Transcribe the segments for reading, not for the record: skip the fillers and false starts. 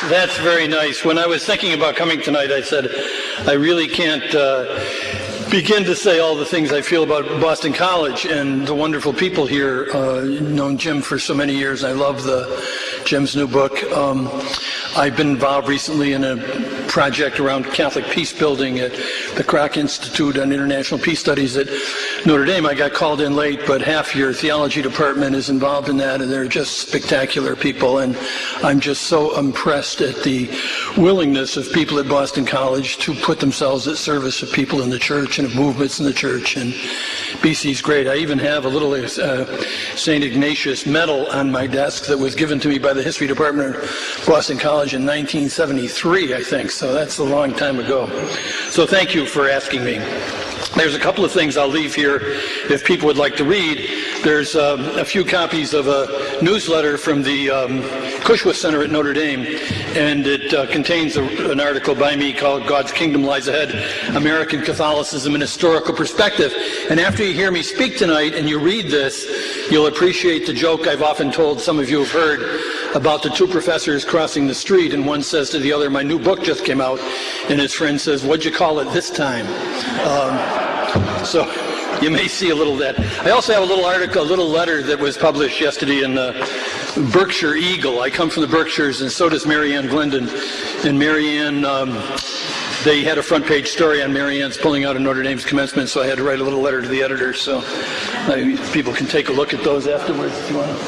That's very nice. When I was thinking about coming tonight, I said, I really can't begin to say all the things I feel about Boston College and the wonderful people here. Known Jim for so many years. I love Jim's new book. I've been involved recently in a project around Catholic peace building at the Kroc Institute on International Peace Studies at Notre Dame. I got called in late, but half your theology department is involved in that, and they're just spectacular people. And I'm just so impressed at the willingness of people at Boston College to put themselves at service of people in the church and of movements in the church. And BC's great. I even have a little St. Ignatius medal on my desk that was given to me by the history department of Boston College in 1973, I think. So that's a long time ago. So thank you for asking me. There's a couple of things I'll leave here if people would like to read. There's a few copies of a newsletter from the Cushwa Center at Notre Dame, and it contains an article by me called God's Kingdom Lies Ahead, American Catholicism in Historical Perspective. And after you hear me speak tonight and you read this, you'll appreciate the joke I've often told, some of you have heard, about the two professors crossing the street, and one says to the other, my new book just came out, and his friend says, what'd you call it this time? So you may see a little of that. I also have a little article, a little letter that was published yesterday in the Berkshire Eagle. I come from the Berkshires, and so does Marianne Glendon. And Marianne, they had a front page story on Marianne's pulling out of Notre Dame's commencement, so I had to write a little letter to the editor. So people can take a look at those afterwards if you want to.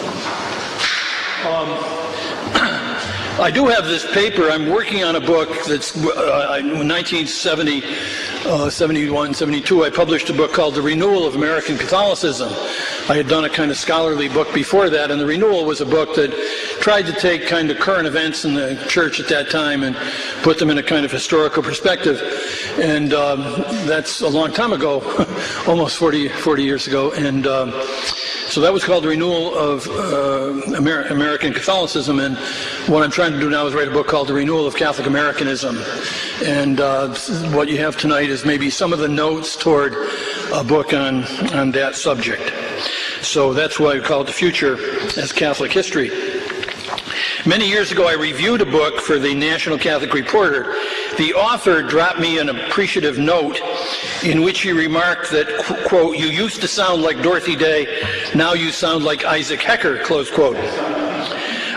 I do have this paper. I'm working on a book that's in 1970, 71, 72. I published a book called The Renewal of American Catholicism. I had done a kind of scholarly book before that, and The Renewal was a book that tried to take kind of current events in the church at that time and put them in a kind of historical perspective. And that's a long time ago, almost 40 years ago. And so that was called The Renewal of American Catholicism, and what I'm trying to do now is write a book called The Renewal of Catholic Americanism. And what you have tonight is maybe some of the notes toward a book on that subject. So that's why I call it The Future as Catholic History. Many years ago, I reviewed a book for the National Catholic Reporter. The author dropped me an appreciative note in which he remarked that, quote, you used to sound like Dorothy Day, now you sound like Isaac Hecker, close quote.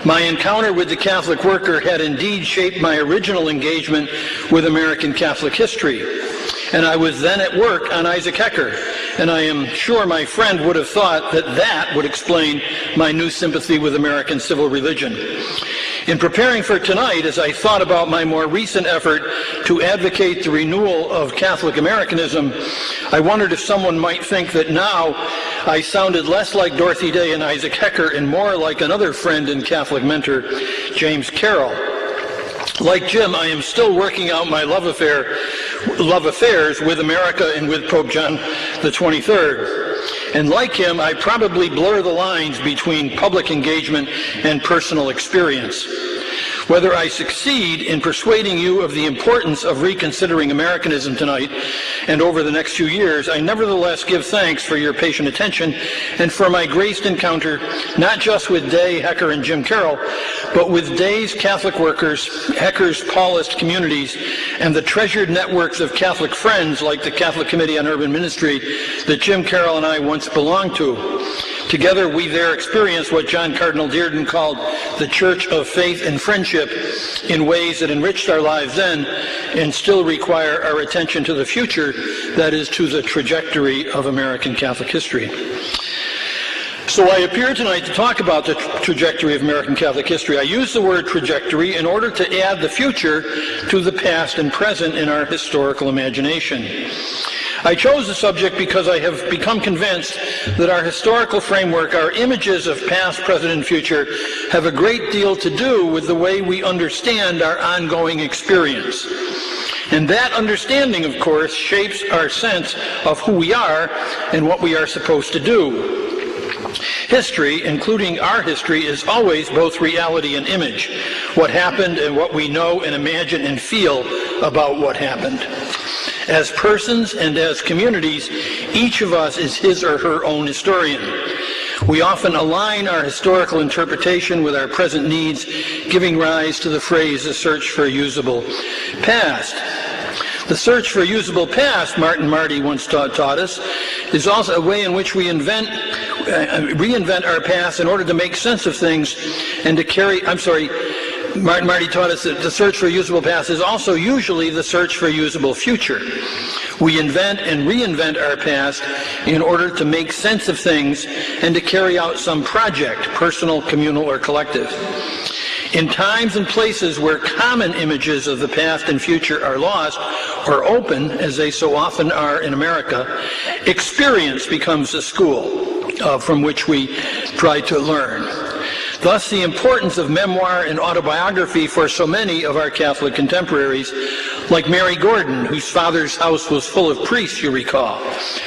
My encounter with the Catholic worker had indeed shaped my original engagement with American Catholic history. And I was then at work on Isaac Hecker, and I am sure my friend would have thought that that would explain my new sympathy with American civil religion. In preparing for tonight, as I thought about my more recent effort to advocate the renewal of Catholic Americanism, I wondered if someone might think that now I sounded less like Dorothy Day and Isaac Hecker and more like another friend and Catholic mentor, James Carroll. Like Jim, I am still working out my love affairs with America and with Pope John the 23rd. And like him, I probably blur the lines between public engagement and personal experience. Whether I succeed in persuading you of the importance of reconsidering Americanism tonight and over the next few years, I nevertheless give thanks for your patient attention and for my graced encounter, not just with Day, Hecker, and Jim Carroll, but with Day's Catholic workers, Hecker's Paulist communities, and the treasured networks of Catholic friends like the Catholic Committee on Urban Ministry that Jim Carroll and I once belonged to. Together, we there experienced what John Cardinal Dearden called the Church of Faith and Friendship in ways that enriched our lives then and still require our attention to the future, that is, to the trajectory of American Catholic history. So I appear tonight to talk about the trajectory of American Catholic history. I use the word trajectory in order to add the future to the past and present in our historical imagination. I chose the subject because I have become convinced that our historical framework, our images of past, present, and future, have a great deal to do with the way we understand our ongoing experience. And that understanding, of course, shapes our sense of who we are and what we are supposed to do. History, including our history, is always both reality and image, what happened and what we know and imagine and feel about what happened. As persons and as communities, each of us is his or her own historian. We often align our historical interpretation with our present needs, giving rise to the phrase, the search for a usable past. The search for a usable past, Martin Marty once taught us, is also a way in which we reinvent our past in order to make sense of things and to carry, Martin Marty taught us that the search for a usable past is also usually the search for a usable future. We invent and reinvent our past in order to make sense of things and to carry out some project, personal, communal, or collective. In times and places where common images of the past and future are lost or open, as they so often are in America, experience becomes a school from which we try to learn. Thus, the importance of memoir and autobiography for so many of our Catholic contemporaries, like Mary Gordon, whose father's house was full of priests, you recall,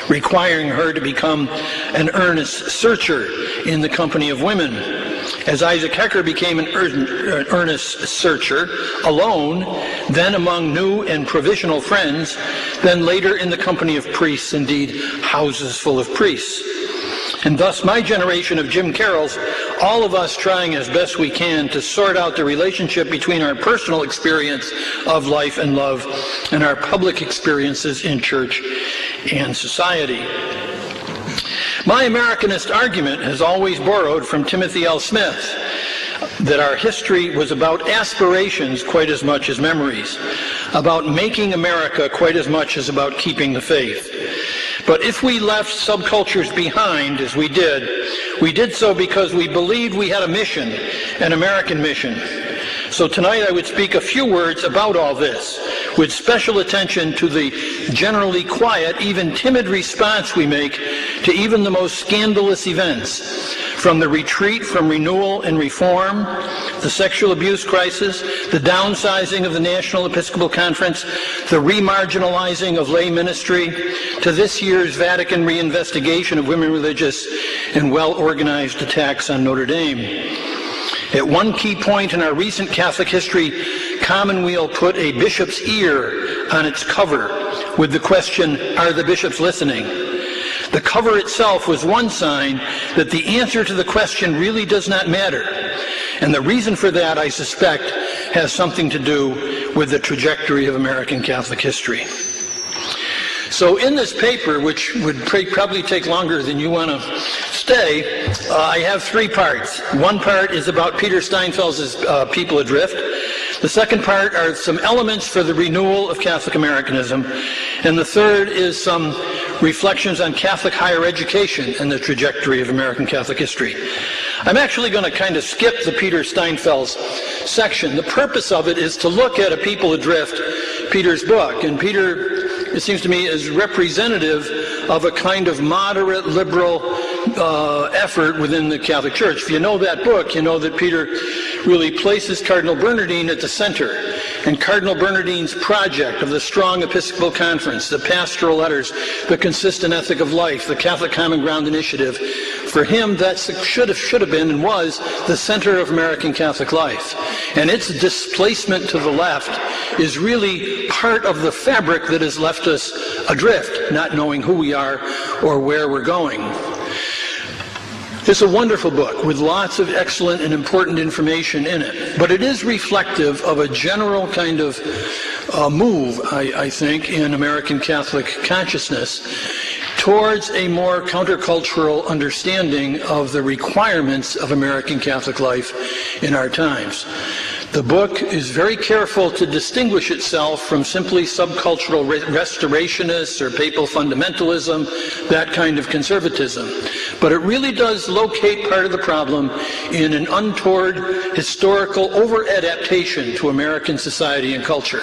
requiring her to become an earnest searcher in the company of women. As Isaac Hecker became an earnest searcher, alone, then among new and provisional friends, then later in the company of priests, indeed, houses full of priests. And thus my generation of Jim Carrolls, all of us trying as best we can to sort out the relationship between our personal experience of life and love and our public experiences in church and society. My Americanist argument has always borrowed from Timothy L. Smith that our history was about aspirations quite as much as memories, about making America quite as much as about keeping the faith. But if we left subcultures behind, as we did so because we believed we had a mission, an American mission. So tonight I would speak a few words about all this, with special attention to the generally quiet, even timid response we make to even the most scandalous events, from the retreat from renewal and reform, the sexual abuse crisis, the downsizing of the National Episcopal Conference, the remarginalizing of lay ministry, to this year's Vatican reinvestigation of women religious and well-organized attacks on Notre Dame. At one key point in our recent Catholic history, Commonweal put a bishop's ear on its cover with the question, "Are the bishops listening?" The cover itself was one sign that the answer to the question really does not matter. And the reason for that, I suspect, has something to do with the trajectory of American Catholic history. So in this paper, which would probably take longer than you want to stay, I have three parts. One part is about Peter Steinfels' People Adrift. The second part are some elements for the renewal of Catholic Americanism. And the third is some reflections on Catholic higher education and the trajectory of American Catholic history. I'm actually going to kind of skip the Peter Steinfels section. The purpose of it is to look at A People Adrift, Peter's book. And Peter, it seems to me, is representative of a kind of moderate liberal effort within the Catholic Church. If you know that book, you know that Peter really places Cardinal Bernardine at the center. And Cardinal Bernardine's project of the strong Episcopal Conference, the pastoral letters, the consistent ethic of life, the Catholic Common Ground Initiative, for him that should have been and was the center of American Catholic life. And its displacement to the left is really part of the fabric that has left us adrift, not knowing who we are or where we're going. It's a wonderful book with lots of excellent and important information in it, but it is reflective of a general kind of move, I think, in American Catholic consciousness towards a more countercultural understanding of the requirements of American Catholic life in our times. The book is very careful to distinguish itself from simply subcultural restorationists or papal fundamentalism, that kind of conservatism. But it really does locate part of the problem in an untoward historical over-adaptation to American society and culture,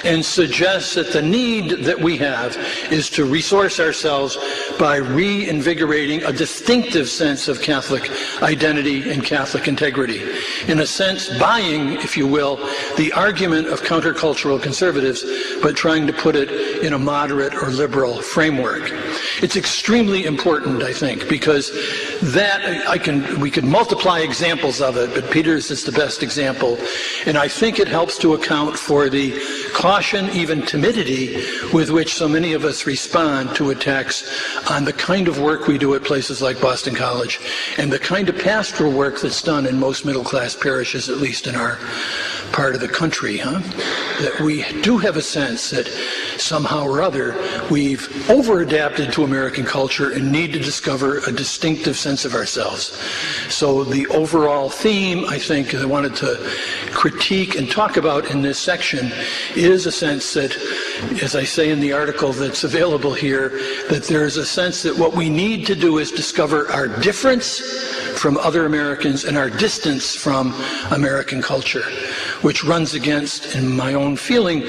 and suggests that the need that we have is to resource ourselves by reinvigorating a distinctive sense of Catholic identity and Catholic integrity. In a sense, buying, if you will, the argument of countercultural conservatives, but trying to put it in a moderate or liberal framework. It's extremely important, I think, because that we could multiply examples of it, but Peter's is the best example, and I think it helps to account for the caution, even timidity, with which so many of us respond to attacks on the kind of work we do at places like Boston College and the kind of pastoral work that's done in most middle-class parishes, at least in our part of the country, that we do have a sense that somehow or other we've over-adapted to American culture and need to discover a distinctive sense of ourselves. So the overall theme, I think, I wanted to critique and talk about in this section is a sense that, as I say in the article that's available here, that there is a sense that what we need to do is discover our difference from other Americans and our distance from American culture, which runs against, in my own feeling,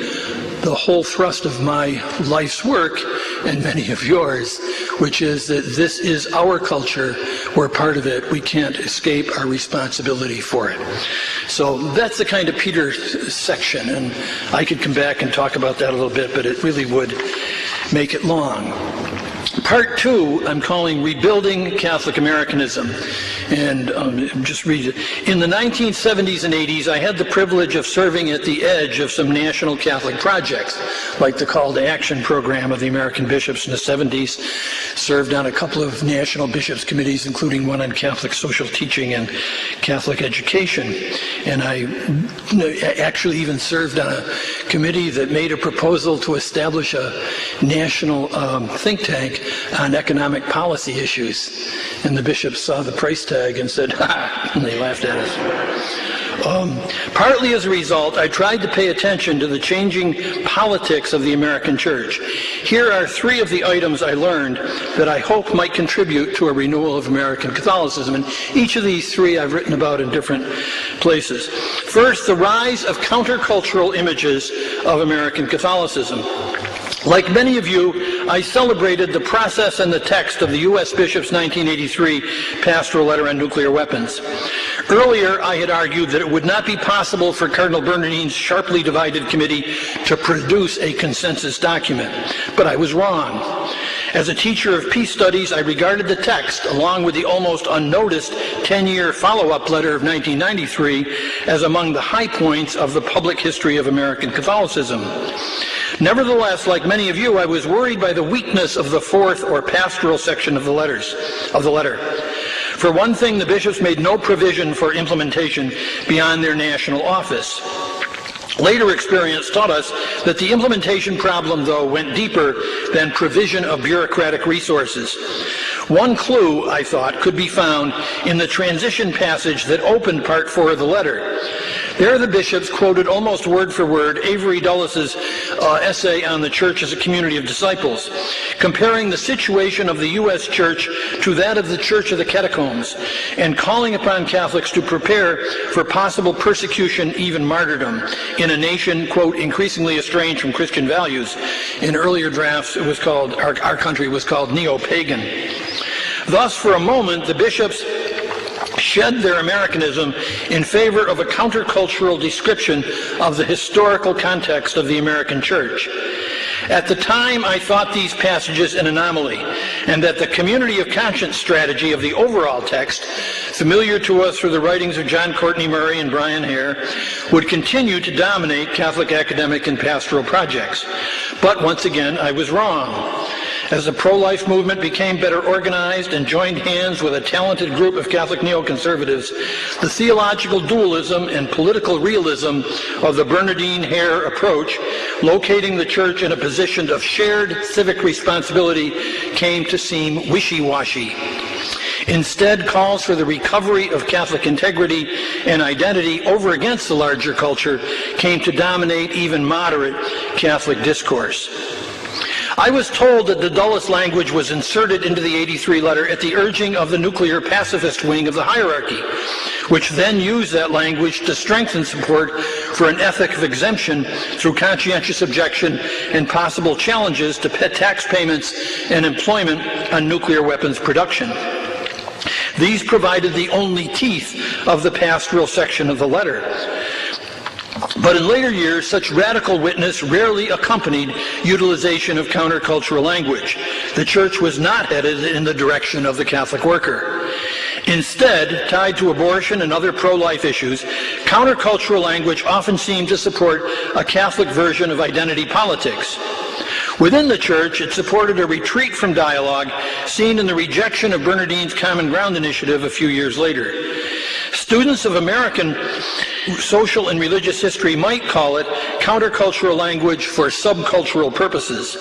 the whole thrust of my life's work and many of yours, which is that this is our culture. We're part of it. We can't escape our responsibility for it. So that's the kind of Peter section, and I could come back and talk about that a little bit, but it really would make it long. Part 2, I'm calling Rebuilding Catholic Americanism. And just read it. In the 1970s and 80s, I had the privilege of serving at the edge of some national Catholic projects, like the Call to Action program of the American bishops in the 70s, served on a couple of national bishops' committees, including one on Catholic social teaching and Catholic education. And I actually even served on a committee that made a proposal to establish a national think tank on economic policy issues. And the bishops saw the price tag and said, ha, and they laughed at us. Partly as a result, I tried to pay attention to the changing politics of the American church. Here are 3 of the items I learned that I hope might contribute to a renewal of American Catholicism. And each of these 3 I've written about in different places. First, the rise of countercultural images of American Catholicism. Like many of you, I celebrated the process and the text of the U.S. Bishop's 1983 Pastoral Letter on Nuclear Weapons. Earlier, I had argued that it would not be possible for Cardinal Bernardin's sharply divided committee to produce a consensus document, but I was wrong. As a teacher of peace studies, I regarded the text, along with the almost unnoticed 10-year follow-up letter of 1993, as among the high points of the public history of American Catholicism. Nevertheless, like many of you, I was worried by the weakness of the 4th or pastoral section of the letter. For one thing, the bishops made no provision for implementation beyond their national office. Later experience taught us that the implementation problem, though, went deeper than provision of bureaucratic resources. One clue, I thought, could be found in the transition passage that opened Part 4 of the letter. There the bishops quoted almost word for word Avery Dulles' essay on the church as a community of disciples, comparing the situation of the U.S. church to that of the Church of the Catacombs, and calling upon Catholics to prepare for possible persecution, even martyrdom, in a nation, quote, increasingly estranged from Christian values. In earlier drafts, it was called, our country was called neo-pagan. Thus, for a moment, the bishops shed their Americanism in favor of a countercultural description of the historical context of the American church. At the time, I thought these passages an anomaly, and that the community of conscience strategy of the overall text, familiar to us through the writings of John Courtney Murray and Brian Hare, would continue to dominate Catholic academic and pastoral projects. But once again, I was wrong. As the pro-life movement became better organized and joined hands with a talented group of Catholic neoconservatives, the theological dualism and political realism of the Bernardine-Hare approach, locating the church in a position of shared civic responsibility, came to seem wishy-washy. Instead, calls for the recovery of Catholic integrity and identity over against the larger culture came to dominate even moderate Catholic discourse. I was told that the Dulles language was inserted into the 83 letter at the urging of the nuclear pacifist wing of the hierarchy, which then used that language to strengthen support for an ethic of exemption through conscientious objection and possible challenges to tax payments and employment on nuclear weapons production. These provided the only teeth of the pastoral section of the letter. But in later years, such radical witness rarely accompanied utilization of countercultural language. The church was not headed in the direction of the Catholic worker. Instead, tied to abortion and other pro-life issues, countercultural language often seemed to support a Catholic version of identity politics. Within the Church, it supported a retreat from dialogue seen in the rejection of Bernardine's Common Ground initiative a few years later. Students of American social and religious history might call it countercultural language for subcultural purposes.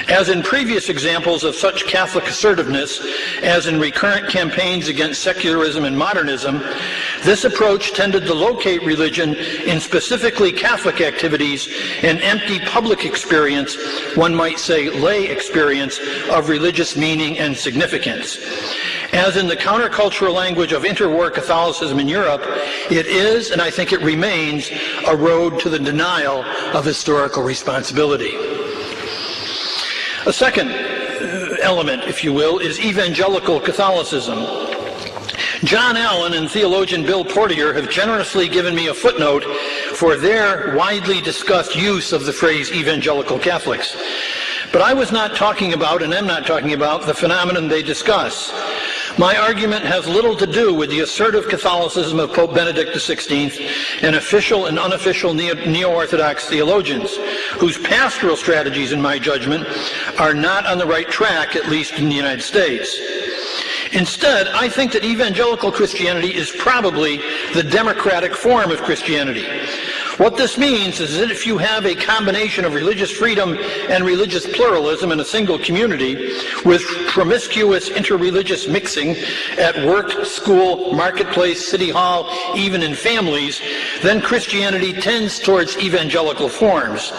As in previous examples of such Catholic assertiveness, as in recurrent campaigns against secularism and modernism, this approach tended to locate religion in specifically Catholic activities and empty public experience, one might say lay experience, of religious meaning and significance. As in the countercultural language of interwar Catholicism in Europe, it is, and I think it remains, a road to the denial of historical responsibility. A second element, if you will, is evangelical Catholicism. John Allen and theologian Bill Portier have generously given me a footnote for their widely discussed use of the phrase evangelical Catholics. But I was not talking about, and am not talking about, the phenomenon they discuss. My argument has little to do with the assertive Catholicism of Pope Benedict XVI and official and unofficial neo-Orthodox theologians, whose pastoral strategies, in my judgment, are not on the right track, at least in the United States. Instead, I think that evangelical Christianity is probably the democratic form of Christianity. What this means is that if you have a combination of religious freedom and religious pluralism in a single community, with promiscuous interreligious mixing at work, school, marketplace, city hall, even in families, then Christianity tends towards evangelical forms.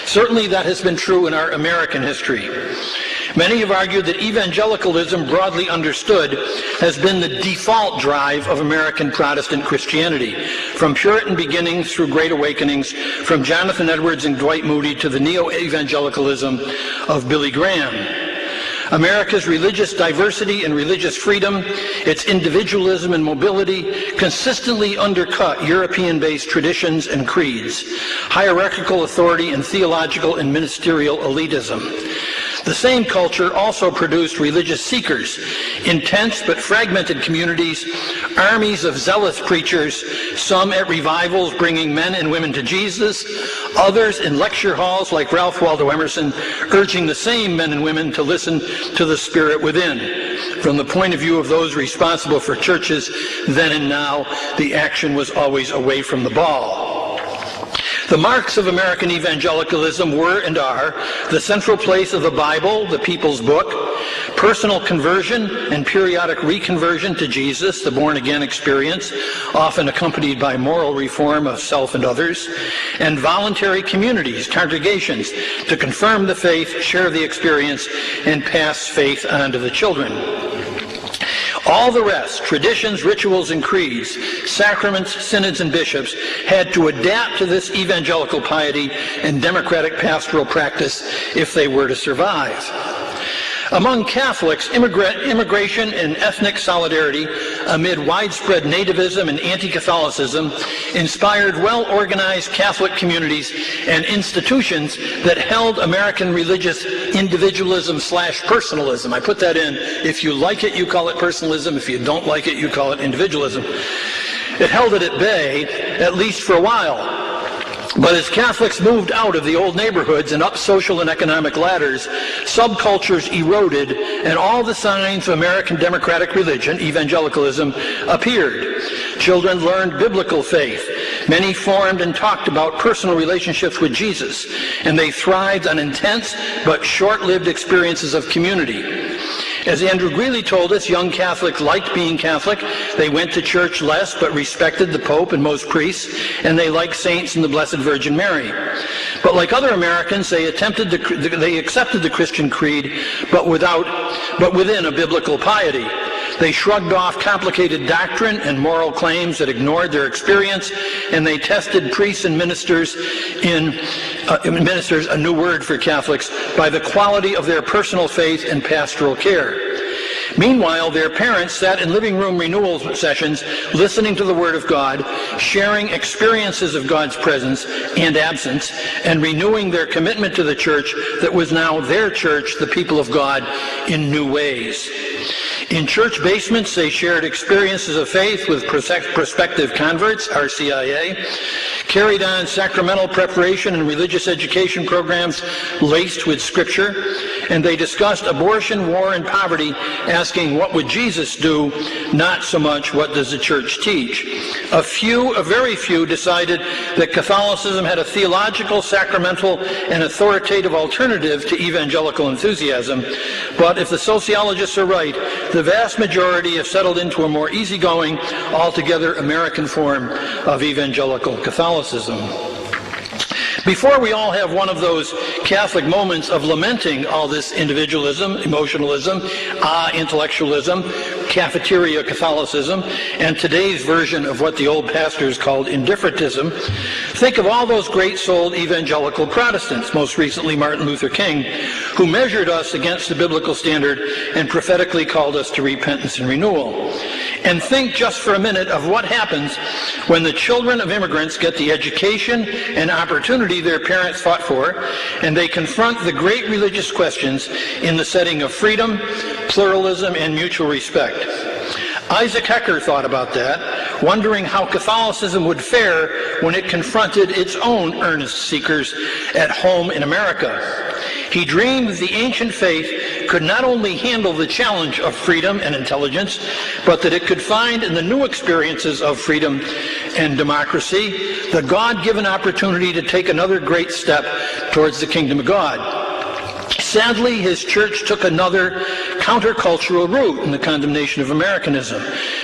Certainly that has been true in our American history. Many have argued that evangelicalism, broadly understood, has been the default drive of American Protestant Christianity, from Puritan beginnings through Great Awakenings, from Jonathan Edwards and Dwight Moody to the neo-evangelicalism of Billy Graham. America's religious diversity and religious freedom, its individualism and mobility, consistently undercut European-based traditions and creeds, hierarchical authority, and theological and ministerial elitism. The same culture also produced religious seekers, intense but fragmented communities, armies of zealous preachers, some at revivals bringing men and women to Jesus, others in lecture halls like Ralph Waldo Emerson, urging the same men and women to listen to the Spirit within. From the point of view of those responsible for churches then and now, the action was always away from the ball. The marks of American evangelicalism were and are the central place of the Bible, the people's book, personal conversion and periodic reconversion to Jesus, the born-again experience, often accompanied by moral reform of self and others, and voluntary communities, congregations, to confirm the faith, share the experience, and pass faith on to the children. All the rest, traditions, rituals, and creeds, sacraments, synods, and bishops, had to adapt to this evangelical piety and democratic pastoral practice if they were to survive. Among Catholics, immigration and ethnic solidarity amid widespread nativism and anti-Catholicism inspired well-organized Catholic communities and institutions that held American religious individualism/personalism. I put that in. If you like it, you call it personalism. If you don't like it, you call it individualism. It held it at bay, at least for a while. But as Catholics moved out of the old neighborhoods and up social and economic ladders, subcultures eroded, and all the signs of American democratic religion, evangelicalism, appeared. Children learned biblical faith. Many formed and talked about personal relationships with Jesus, and they thrived on intense but short-lived experiences of community. As Andrew Greeley told us, young Catholics liked being Catholic. They went to church less but respected the Pope and most priests, and they liked saints and the Blessed Virgin Mary. But like other Americans, they accepted the Christian creed, but within a biblical piety. They shrugged off complicated doctrine and moral claims that ignored their experience, and they tested priests and ministers a new word for Catholics, by the quality of their personal faith and pastoral care. Meanwhile, their parents sat in living room renewal sessions, listening to the Word of God, sharing experiences of God's presence and absence, and renewing their commitment to the church that was now their church, the people of God, in new ways. In church basements, they shared experiences of faith with prospective converts, RCIA, carried on sacramental preparation and religious education programs laced with Scripture, and they discussed abortion, war, and poverty, asking what would Jesus do, not so much what does the church teach. A very few, decided that Catholicism had a theological, sacramental, and authoritative alternative to evangelical enthusiasm, but if the sociologists are right, the vast majority have settled into a more easygoing, altogether American form of evangelical Catholicism. Before we all have one of those Catholic moments of lamenting all this individualism, emotionalism, intellectualism, cafeteria Catholicism, and today's version of what the old pastors called indifferentism, think of all those great-souled evangelical Protestants, most recently Martin Luther King, who measured us against the biblical standard and prophetically called us to repentance and renewal. And think just for a minute of what happens when the children of immigrants get the education and opportunity their parents fought for, and they confront the great religious questions in the setting of freedom, pluralism, and mutual respect. Isaac Hecker thought about that, wondering how Catholicism would fare when it confronted its own earnest seekers at home in America. He dreamed that the ancient faith could not only handle the challenge of freedom and intelligence, but that it could find in the new experiences of freedom and democracy the God-given opportunity to take another great step towards the kingdom of God. Sadly, his church took another countercultural route in the condemnation of Americanism.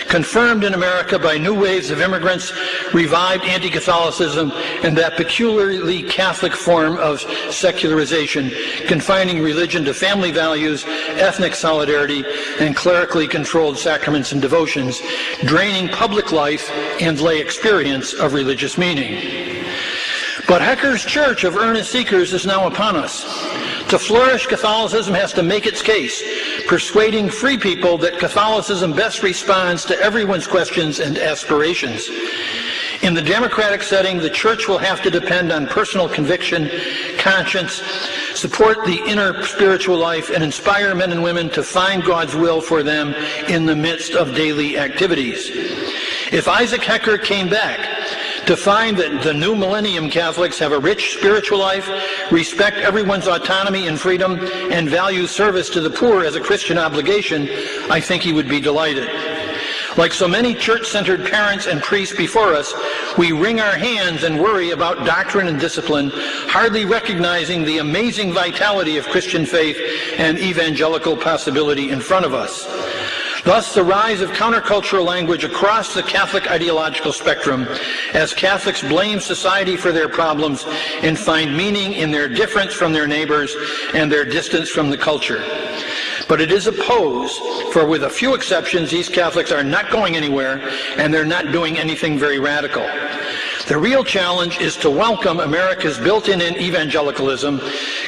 Confirmed in America by new waves of immigrants, revived anti-Catholicism, and that peculiarly Catholic form of secularization, confining religion to family values, ethnic solidarity, and clerically controlled sacraments and devotions, draining public life and lay experience of religious meaning. But Hecker's church of earnest seekers is now upon us. To flourish, Catholicism has to make its case, persuading free people that Catholicism best responds to everyone's questions and aspirations. In the democratic setting, the church will have to depend on personal conviction, conscience, support the inner spiritual life, and inspire men and women to find God's will for them in the midst of daily activities. If Isaac Hecker came back to find that the new millennium Catholics have a rich spiritual life, respect everyone's autonomy and freedom, and value service to the poor as a Christian obligation, I think he would be delighted. Like so many church-centered parents and priests before us, we wring our hands and worry about doctrine and discipline, hardly recognizing the amazing vitality of Christian faith and evangelical possibility in front of us. Thus, the rise of countercultural language across the Catholic ideological spectrum as Catholics blame society for their problems and find meaning in their difference from their neighbors and their distance from the culture. But it is a pose, for with a few exceptions, these Catholics are not going anywhere and they're not doing anything very radical. The real challenge is to welcome America's built-in evangelicalism,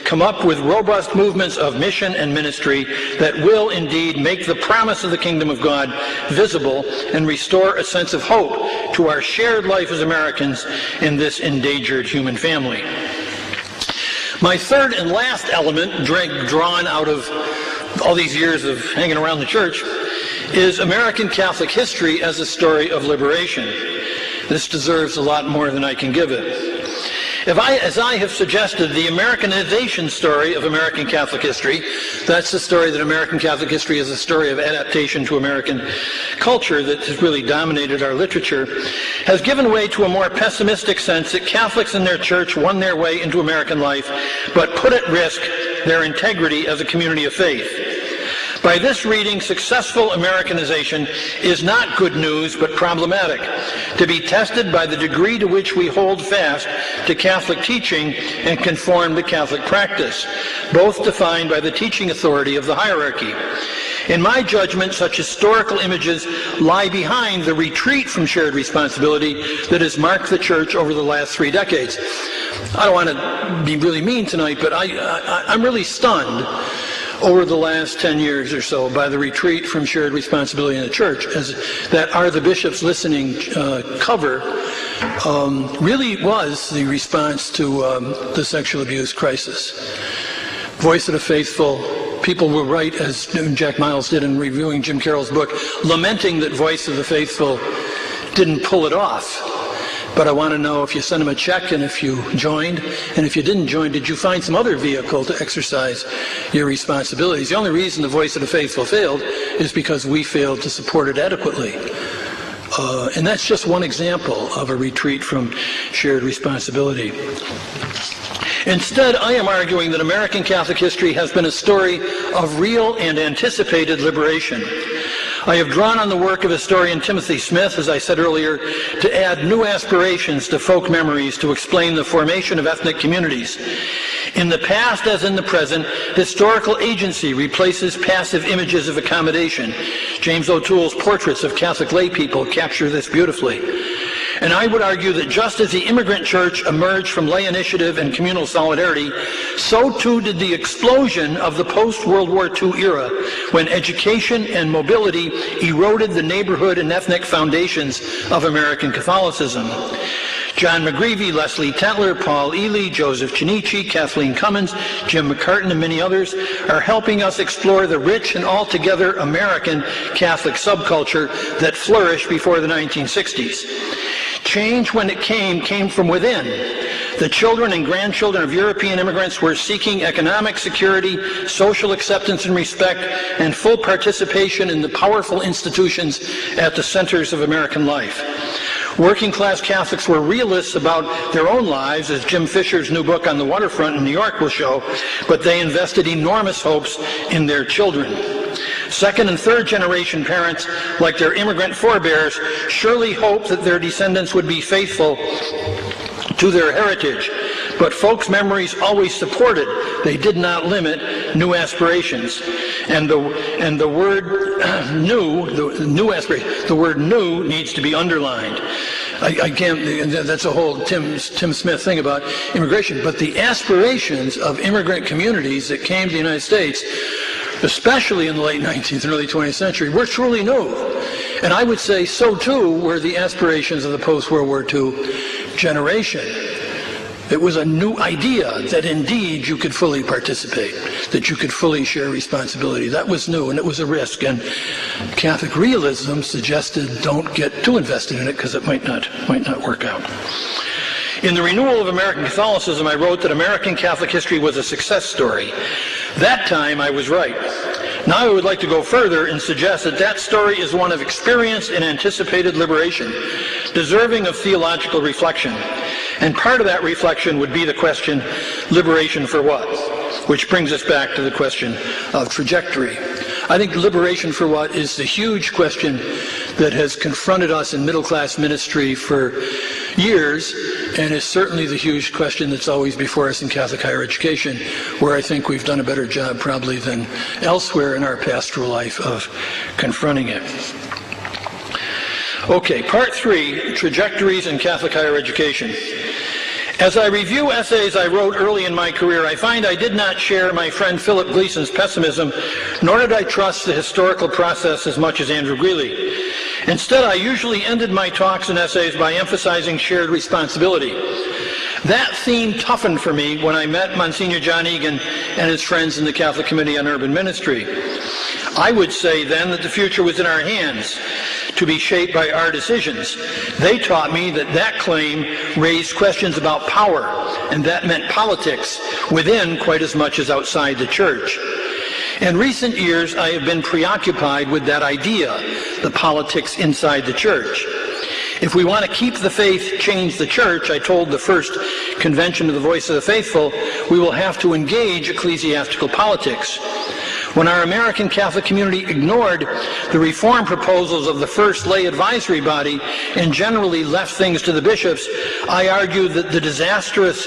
come up with robust movements of mission and ministry that will indeed make the promise of the kingdom of God visible and restore a sense of hope to our shared life as Americans in this endangered human family. My third and last element, drawn out of all these years of hanging around the church, is American Catholic history as a story of liberation. This deserves a lot more than I can give it. As I have suggested, the Americanization story of American Catholic history, that's the story that American Catholic history is a story of adaptation to American culture that has really dominated our literature, has given way to a more pessimistic sense that Catholics in their church won their way into American life, but put at risk their integrity as a community of faith. By this reading, successful Americanization is not good news, but problematic, to be tested by the degree to which we hold fast to Catholic teaching and conform to Catholic practice, both defined by the teaching authority of the hierarchy. In my judgment, such historical images lie behind the retreat from shared responsibility that has marked the Church over the last 3 decades. I don't want to be really mean tonight, but I'm really stunned over the last 10 years or so by the retreat from shared responsibility in the church, as that Are the Bishops Listening cover really was the response to the sexual abuse crisis. Voice of the Faithful, people will write, as Jack Miles did in reviewing Jim Carroll's book, lamenting that Voice of the Faithful didn't pull it off. But I want to know if you sent them a check and if you joined, and if you didn't join, did you find some other vehicle to exercise your responsibilities? The only reason the Voice of the Faithful failed is because we failed to support it adequately. And that's just one example of a retreat from shared responsibility. Instead, I am arguing that American Catholic history has been a story of real and anticipated liberation. I have drawn on the work of historian Timothy Smith, as I said earlier, to add new aspirations to folk memories to explain the formation of ethnic communities. In the past, as in the present, historical agency replaces passive images of accommodation. James O'Toole's portraits of Catholic lay people capture this beautifully. And I would argue that just as the immigrant church emerged from lay initiative and communal solidarity, so too did the explosion of the post-World War II era, when education and mobility eroded the neighborhood and ethnic foundations of American Catholicism. John McGreevy, Leslie Tetler, Paul Ely, Joseph Chinichi, Kathleen Cummins, Jim McCartan, and many others are helping us explore the rich and altogether American Catholic subculture that flourished before the 1960s. Change, when it came from within. The children and grandchildren of European immigrants were seeking economic security, social acceptance and respect, and full participation in the powerful institutions at the centers of American life. Working class Catholics were realists about their own lives, as Jim Fisher's new book on the waterfront in New York will show, but they invested enormous hopes in their children. Second and third generation parents, like their immigrant forebears, surely hoped that their descendants would be faithful to their heritage. But folks' memories always supported, they did not limit, new aspirations. And the word the word new needs to be underlined. I can't, that's a whole Tim Smith thing about immigration, but the aspirations of immigrant communities that came to the United States, especially in the late 19th and early 20th century, were truly new. And I would say so too were the aspirations of the post-World War II generation. It was a new idea that indeed you could fully participate, that you could fully share responsibility. That was new, and it was a risk. And Catholic realism suggested don't get too invested in it because it might not work out. In the Renewal of American Catholicism, I wrote that American Catholic history was a success story. That time I was right. Now I would like to go further and suggest that that story is one of experienced and anticipated liberation, deserving of theological reflection. And part of that reflection would be the question, liberation for what? Which brings us back to the question of trajectory. I think liberation for what is the huge question that has confronted us in middle-class ministry for years, and is certainly the huge question that's always before us in Catholic higher education, where I think we've done a better job probably than elsewhere in our pastoral life of confronting it. Okay, part 3, trajectories in Catholic higher education. As I review essays I wrote early in my career, I find I did not share my friend Philip Gleason's pessimism, nor did I trust the historical process as much as Andrew Greeley. Instead, I usually ended my talks and essays by emphasizing shared responsibility. That theme toughened for me when I met Monsignor John Egan and his friends in the Catholic Committee on Urban Ministry. I would say then that the future was in our hands, to be shaped by our decisions. They taught me that that claim raised questions about power, and that meant politics within quite as much as outside the church. In recent years, I have been preoccupied with that idea, the politics inside the church. If we want to keep the faith, change the church, I told the first convention of the Voice of the Faithful, we will have to engage ecclesiastical politics. When our American Catholic community ignored the reform proposals of the first lay advisory body and generally left things to the bishops, I argued that the disastrous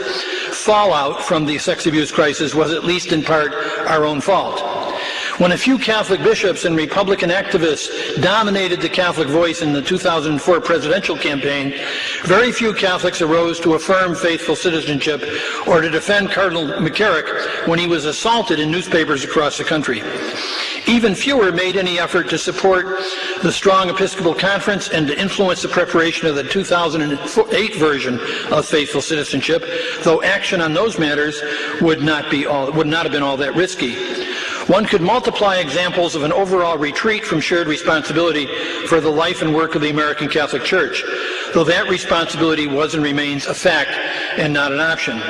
fallout from the sex abuse crisis was at least in part our own fault. When a few Catholic bishops and Republican activists dominated the Catholic voice in the 2004 presidential campaign, very few Catholics arose to affirm faithful citizenship or to defend Cardinal McCarrick when he was assaulted in newspapers across the country. Even fewer made any effort to support the strong Episcopal Conference and to influence the preparation of the 2008 version of faithful citizenship, though action on those matters would not have been all that risky. One could multiply examples of an overall retreat from shared responsibility for the life and work of the American Catholic Church, though that responsibility was and remains a fact and not an option.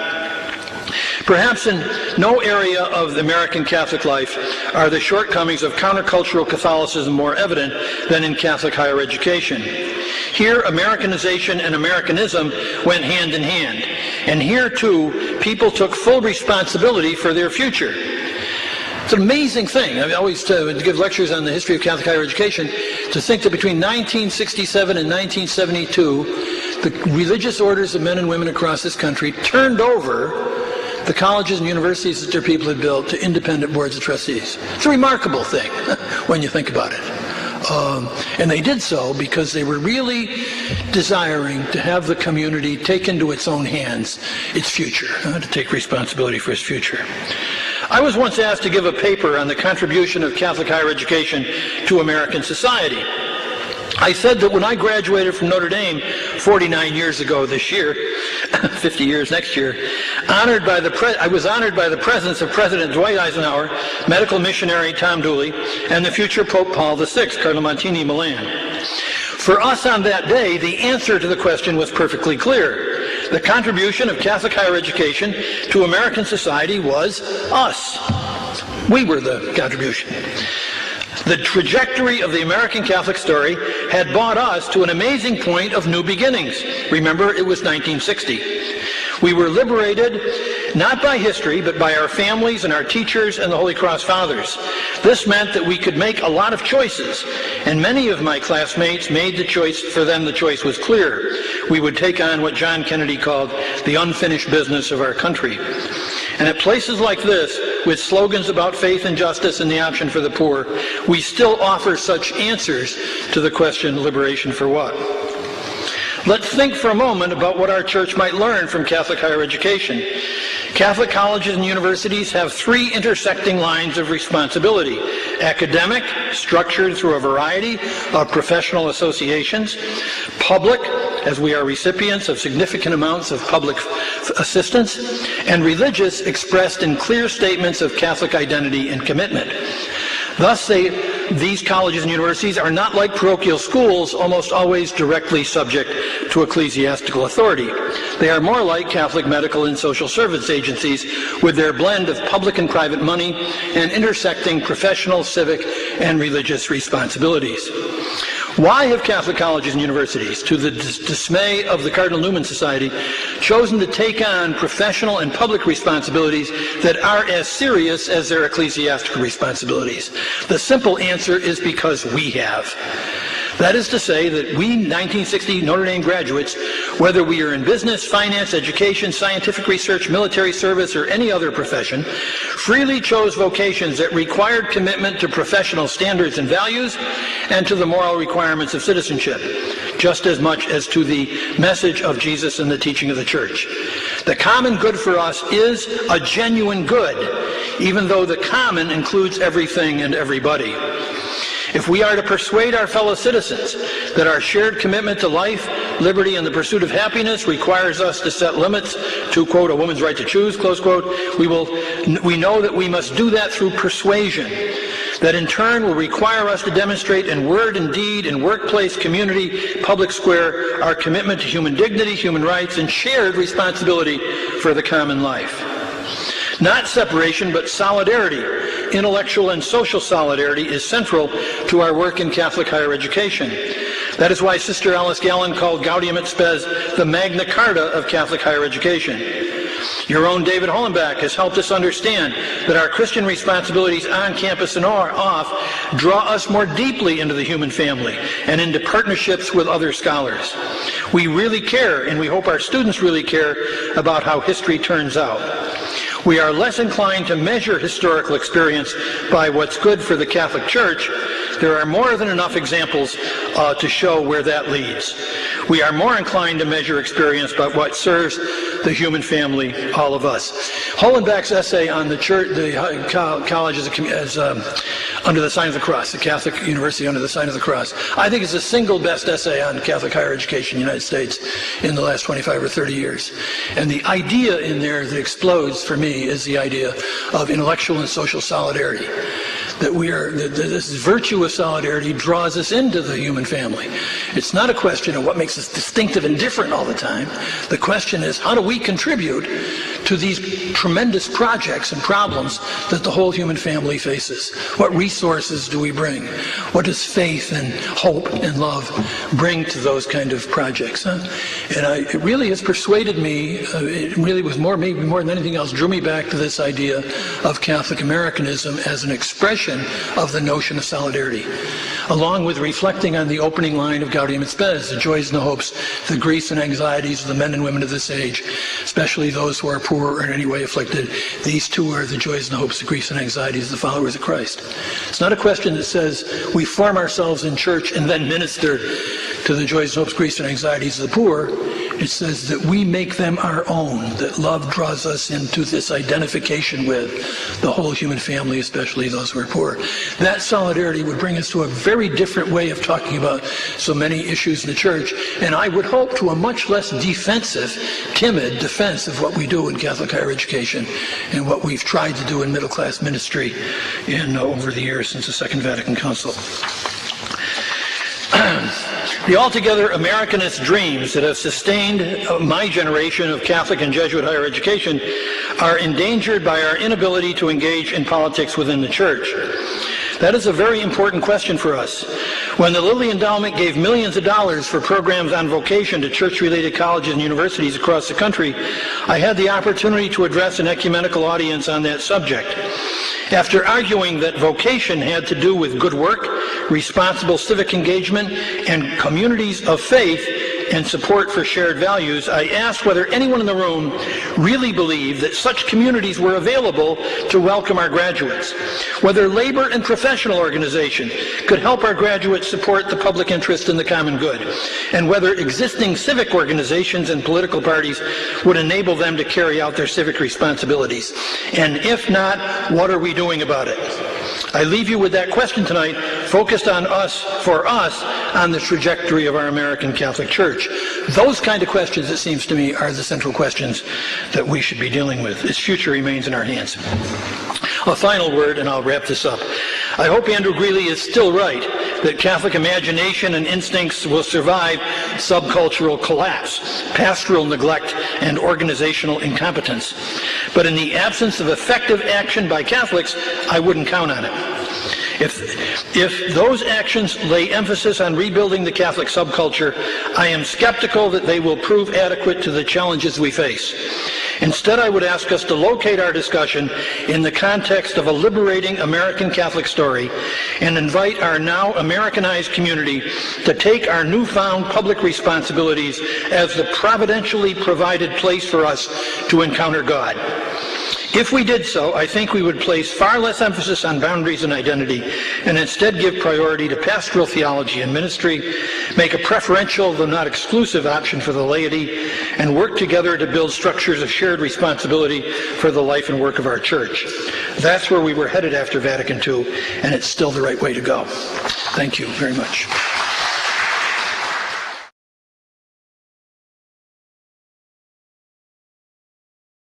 Perhaps in no area of the American Catholic life are the shortcomings of countercultural Catholicism more evident than in Catholic higher education. Here, Americanization and Americanism went hand in hand. And here, too, people took full responsibility for their future. It's an amazing thing. I always give lectures on the history of Catholic higher education, to think that between 1967 and 1972, the religious orders of men and women across this country turned over the colleges and universities that their people had built to independent boards of trustees. It's a remarkable thing when you think about it. And they did so because they were really desiring to have the community take into its own hands its future, to take responsibility for its future. I was once asked to give a paper on the contribution of Catholic higher education to American society. I said that when I graduated from Notre Dame 49 years ago this year, 50 years next year, I was honored by the presence of President Dwight Eisenhower, medical missionary Tom Dooley, and the future Pope Paul VI, Cardinal Montini Milan. For us on that day, the answer to the question was perfectly clear. The contribution of Catholic higher education to American society was us. We were the contribution. The trajectory of the American Catholic story had brought us to an amazing point of new beginnings. Remember, it was 1960. We were liberated not by history, but by our families and our teachers and the Holy Cross Fathers. This meant that we could make a lot of choices, and many of my classmates made the choice. For them, the choice was clear. We would take on what John Kennedy called the unfinished business of our country. And at places like this, with slogans about faith and justice and the option for the poor, we still offer such answers to the question, liberation for what? Let's think for a moment about what our church might learn from Catholic higher education. Catholic colleges and universities have three intersecting lines of responsibility: academic, structured through a variety of professional associations; public, as we are recipients of significant amounts of public assistance; and religious, expressed in clear statements of Catholic identity and commitment. Thus, these colleges and universities are not like parochial schools, almost always directly subject to ecclesiastical authority. They are more like Catholic medical and social service agencies, with their blend of public and private money and intersecting professional, civic, and religious responsibilities. Why have Catholic colleges and universities, to the dismay of the Cardinal Newman Society, chosen to take on professional and public responsibilities that are as serious as their ecclesiastical responsibilities? The simple answer is because we have. That is to say that we 1960 Notre Dame graduates, whether we are in business, finance, education, scientific research, military service, or any other profession, freely chose vocations that required commitment to professional standards and values and to the moral requirements of citizenship, just as much as to the message of Jesus and the teaching of the Church. The common good for us is a genuine good, even though the common includes everything and everybody. If we are to persuade our fellow citizens that our shared commitment to life, liberty, and the pursuit of happiness requires us to set limits to, quote, a woman's right to choose, close quote, we know that we must do that through persuasion. That in turn will require us to demonstrate in word and deed, in workplace, community, public square, our commitment to human dignity, human rights, and shared responsibility for the common life. Not separation, but solidarity. Intellectual and social solidarity is central to our work in Catholic higher education. That is why Sister Alice Gallen called Gaudium et Spes the Magna Carta of Catholic higher education. Your own David Hollenbach has helped us understand that our Christian responsibilities on campus and off draw us more deeply into the human family and into partnerships with other scholars. We really care, and we hope our students really care, about how history turns out. We are less inclined to measure historical experience by what's good for the Catholic Church. There are more than enough examples to show where that leads. We are more inclined to measure experience by what serves the human family, all of us. Hollenbach's essay on the church, the college as under the sign of the cross, the Catholic University under the sign of the cross, I think is the single best essay on Catholic higher education in the United States in the last 25 or 30 years. And the idea in there that explodes for me is the idea of intellectual and social solidarity. That this virtue of solidarity draws us into the human family. It's not a question of what makes us distinctive and different all the time. The question is, how do we contribute to these tremendous projects and problems that the whole human family faces? What resources do we bring? What does faith and hope and love bring to those kind of projects? And it really has persuaded me, it really was maybe more than anything else, drew me back to this idea of Catholic Americanism as an expression of the notion of solidarity, along with reflecting on the opening line of Gaudium et Spes, the joys and the hopes, the griefs and anxieties of the men and women of this age, especially those who are poor or in any way afflicted. These two are the joys and the hopes, the griefs and anxieties of the followers of Christ. It's not a question that says we form ourselves in church and then minister to the joys and hopes, griefs and anxieties of the poor. It says that we make them our own, that love draws us into this identification with the whole human family, especially those who are poor. That solidarity would bring us to a very different way of talking about so many issues in the church, and I would hope to a much less defensive, timid defense of what we do in Catholic higher education and what we've tried to do in middle-class ministry over the years since the Second Vatican Council. The altogether Americanist dreams that have sustained my generation of Catholic and Jesuit higher education are endangered by our inability to engage in politics within the Church. That is a very important question for us. When the Lilly Endowment gave millions of dollars for programs on vocation to church-related colleges and universities across the country, I had the opportunity to address an ecumenical audience on that subject. After arguing that vocation had to do with good work, responsible civic engagement, and communities of faith and support for shared values, I asked whether anyone in the room really believed that such communities were available to welcome our graduates, whether labor and professional organization could help our graduates support the public interest and the common good, and whether existing civic organizations and political parties would enable them to carry out their civic responsibilities. And if not, what are we doing about it? I leave you with that question tonight, focused on us, for us, on the trajectory of our American Catholic Church. Those kind of questions, it seems to me, are the central questions that we should be dealing with. Its future remains in our hands. A final word, and I'll wrap this up. I hope Andrew Greeley is still right that Catholic imagination and instincts will survive subcultural collapse, pastoral neglect, and organizational incompetence. But in the absence of effective action by Catholics, I wouldn't count on it. If those actions lay emphasis on rebuilding the Catholic subculture, I am skeptical that they will prove adequate to the challenges we face. Instead, I would ask us to locate our discussion in the context of a liberating American Catholic story and invite our now Americanized community to take our newfound public responsibilities as the providentially provided place for us to encounter God. If we did so, I think we would place far less emphasis on boundaries and identity and instead give priority to pastoral theology and ministry, make a preferential though not exclusive option for the laity, and work together to build structures of shared responsibility for the life and work of our Church. That's where we were headed after Vatican II, and it's still the right way to go. Thank you very much.